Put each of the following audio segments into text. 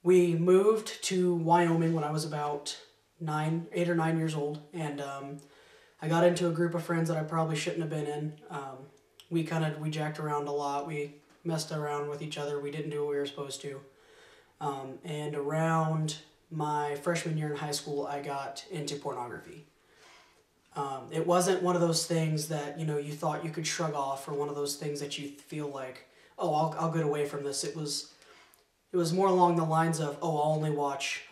We moved to Wyoming when I was about 8 or 9 years old, and I got into a group of friends that I probably shouldn't have been in. We jacked around a lot. We messed around with each other. We didn't do what we were supposed to. And around my freshman year in high school, I got into pornography. It wasn't one of those things that, you thought you could shrug off, or one of those things that you feel like, oh, I'll get away from this. It was more along the lines of, oh, I'll only watch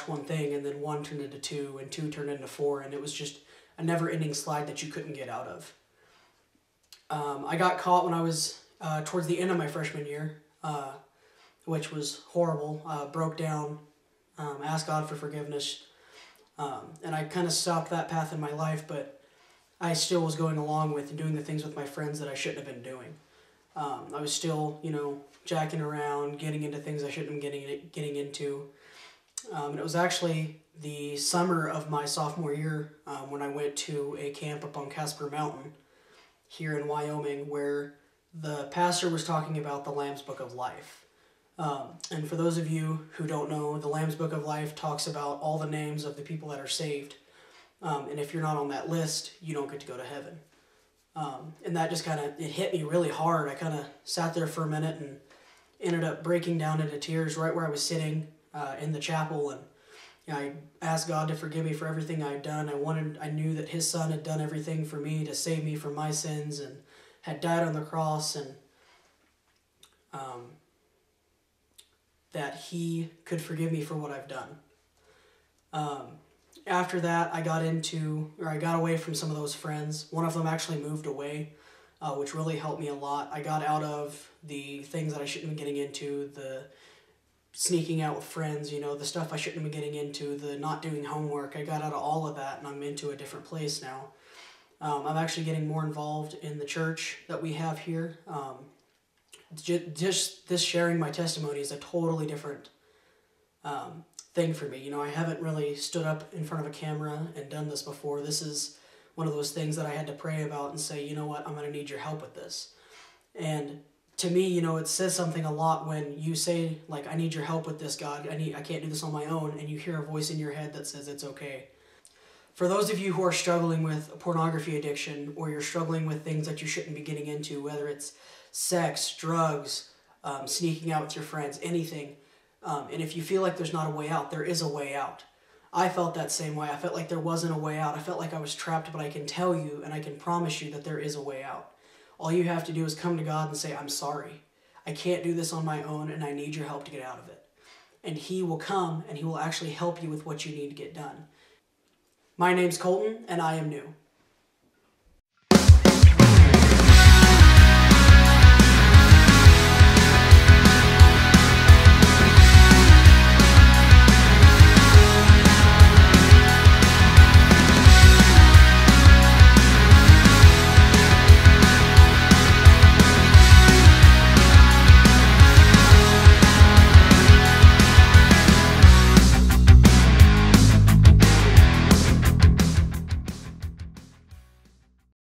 one thing, and then one turned into two, and two turned into four, and it was just a never-ending slide that you couldn't get out of. I got caught when I was towards the end of my freshman year, which was horrible. Broke down, asked God for forgiveness, and I kind of stopped that path in my life, but I still was going along with and doing the things with my friends that I shouldn't have been doing. I was still, jacking around, getting into things I shouldn't have been getting into. And it was actually the summer of my sophomore year when I went to a camp up on Casper Mountain here in Wyoming, where the pastor was talking about the Lamb's Book of Life. And for those of you who don't know, the Lamb's Book of Life talks about all the names of the people that are saved. And if you're not on that list, you don't get to go to heaven. And that just it hit me really hard. I kind of sat there for a minute and ended up breaking down into tears right where I was sitting in the chapel. And I asked God to forgive me for everything I'd done. I knew that His Son had done everything for me to save me from my sins and had died on the cross, and that He could forgive me for what I've done. After that, I got away from some of those friends. One of them actually moved away, which really helped me a lot. I got out of the things that I shouldn't have been getting into, the sneaking out with friends, the stuff I shouldn't have been getting into, the not doing homework. I got out of all of that, and I'm into a different place now. I'm actually getting more involved in the church that we have here. Just this sharing my testimony is a totally different thing for me. I haven't really stood up in front of a camera and done this before. This is one of those things that I had to pray about and say, you know what, I'm going to need your help with this. And to me, it says something a lot when you say, like, I need your help with this, God. I can't do this on my own, and you hear a voice in your head that says it's okay. For those of you who are struggling with a pornography addiction, or you're struggling with things that you shouldn't be getting into, whether it's sex, drugs, sneaking out with your friends, anything, and if you feel like there's not a way out, there is a way out. I felt that same way. I felt like there wasn't a way out. I felt like I was trapped, but I can tell you and I can promise you that there is a way out. All you have to do is come to God and say, I'm sorry. I can't do this on my own, and I need your help to get out of it. And He will come, and He will actually help you with what you need to get done. My name's Colton, and I am new.